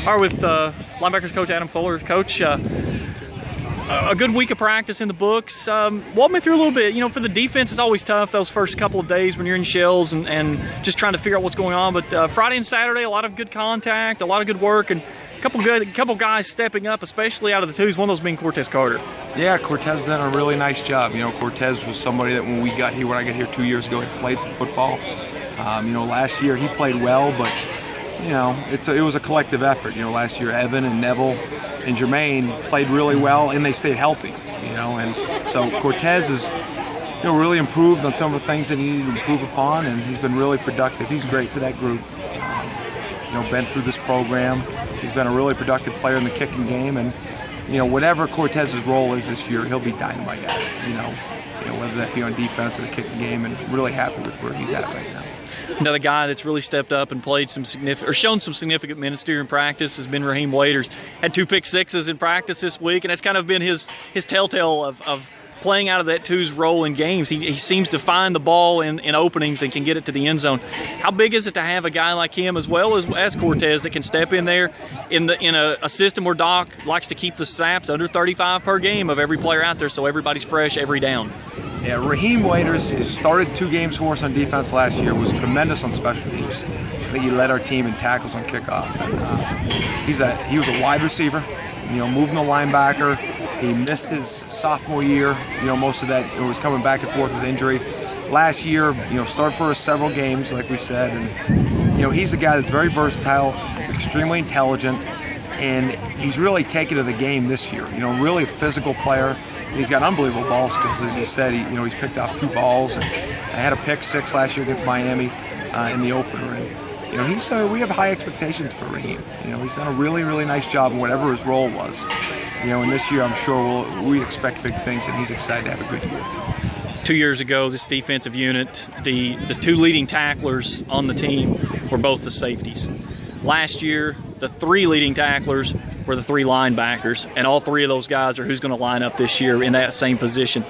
All right, with Linebackers coach Adam Fuller. Coach, a good week of practice in the books. Walk me through a little bit. You know, for the defense, it's always tough those first couple of days when you're in shells and just trying to figure out what's going on. But Friday and Saturday, a lot of good contact, a lot of good work, and a couple guys stepping up, especially out of the twos. One of those being Cortez Carter. Yeah, Cortez done a really nice job. You know, Cortez was somebody that when I got here 2 years ago, he played some football. Last year he played well, but it was a collective effort. Last year Evan and Neville and Jermaine played really well, and they stayed healthy. And so Cortez has really improved on some of the things that he needed to improve upon, and he's been really productive. He's great for that group. Been through this program. He's been a really productive player in the kicking game, and whatever Cortez's role is this year, he'll be dynamite at it. Whether that be on defense or the kicking game, and really happy with where he's at right now. Another guy that's really stepped up and played shown some significant minutes during practice has been Raheem Waiters. Had 2 pick sixes in practice this week, and that's kind of been his telltale of playing out of that twos role in games. He seems to find the ball in openings and can get it to the end zone. How big is it to have a guy like him as well as Cortez that can step in there in a system where Doc likes to keep the snaps under 35 per game of every player out there, so everybody's fresh every down? Yeah, Raheem Waiters started 2 games for us on defense last year, was tremendous on special teams. I think he led our team in tackles on kickoff. And, he was a wide receiver, moving the linebacker. He missed his sophomore year. Most of that was coming back and forth with injury. Last year, started for us several games, like we said, and he's a guy that's very versatile, extremely intelligent, and he's really taken to the game this year. Really a physical player. He's got unbelievable ball skills, as you said. He's picked off 2 balls, and I had a pick 6 last year against Miami in the opener. And we have high expectations for Raheem. He's done a really, really nice job in whatever his role was. And this year, I'm sure we expect big things, and he's excited to have a good year. 2 years ago, this defensive unit, the 2 leading tacklers on the team were both the safeties. Last year, the 3 leading tacklers were the 3 linebackers, and all 3 of those guys are who's going to line up this year in that same position.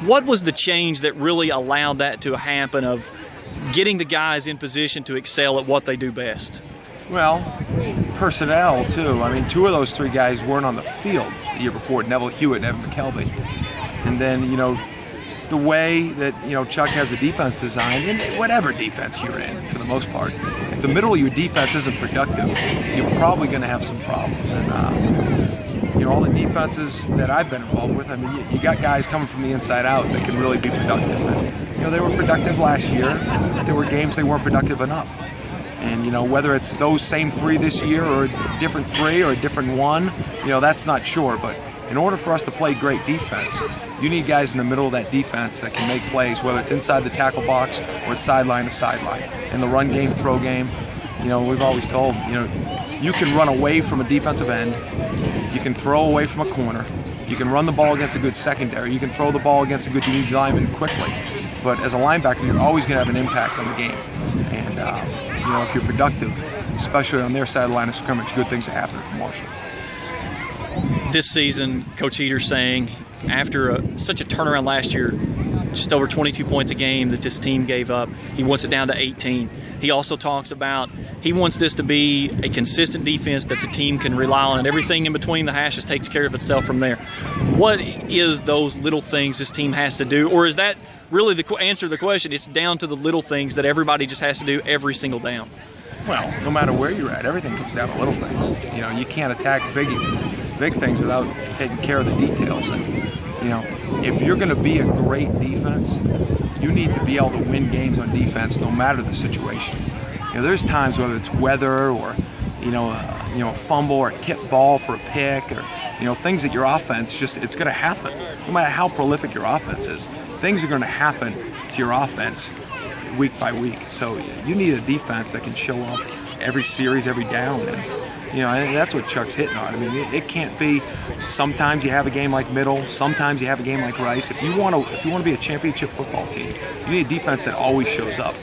What was the change that really allowed that to happen, of getting the guys in position to excel at what they do best? Well, personnel, too. 2 of those 3 guys weren't on the field the year before, Neville Hewitt and Evan McKelvey. And then, the way that, Chuck has the defense designed, and whatever defense you're in, for the most part, if the middle of your defense isn't productive, you're probably going to have some problems. And, all the defenses that I've been involved with, you got guys coming from the inside out that can really be productive. And, they were productive last year, but there were games they weren't productive enough. And, whether it's those same 3 this year or a different 3 or a different 1, that's not sure. But in order for us to play great defense, you need guys in the middle of that defense that can make plays, whether it's inside the tackle box or it's sideline to sideline. In the run game, throw game, we've always told, you can run away from a defensive end, you can throw away from a corner, you can run the ball against a good secondary, you can throw the ball against a good D lineman quickly. But as a linebacker, you're always going to have an impact on the game. And, if you're productive, especially on their side of the line of scrimmage, good things happen for Marshall. This season, Coach Heater's saying, after such a turnaround last year, just over 22 points a game that this team gave up, he wants it down to 18. He also talks about he wants this to be a consistent defense that the team can rely on, and everything in between the hashes takes care of itself from there. What is those little things this team has to do, or is that really the answer to the question? It's down to the little things that everybody just has to do every single down. Well, no matter where you're at, everything comes down to little things. You can't attack big things without taking care of the details. And, if you're going to be a great defense, you need to be able to win games on defense no matter the situation. There's times, whether it's weather or, a fumble or a tip ball for a pick, or, things that your offense it's going to happen. No matter how prolific your offense is, things are going to happen to your offense week by week. So you need a defense that can show up every series, every down. And that's what Chuck's hitting on. It can't be sometimes you have a game like Middle, sometimes you have a game like Rice. If you want to be a championship football team, you need a defense that always shows up.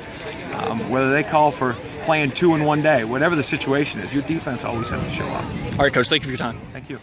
Whether they call for playing 2 in one day, whatever the situation is, your defense always has to show up. All right, Coach, thank you for your time. Thank you.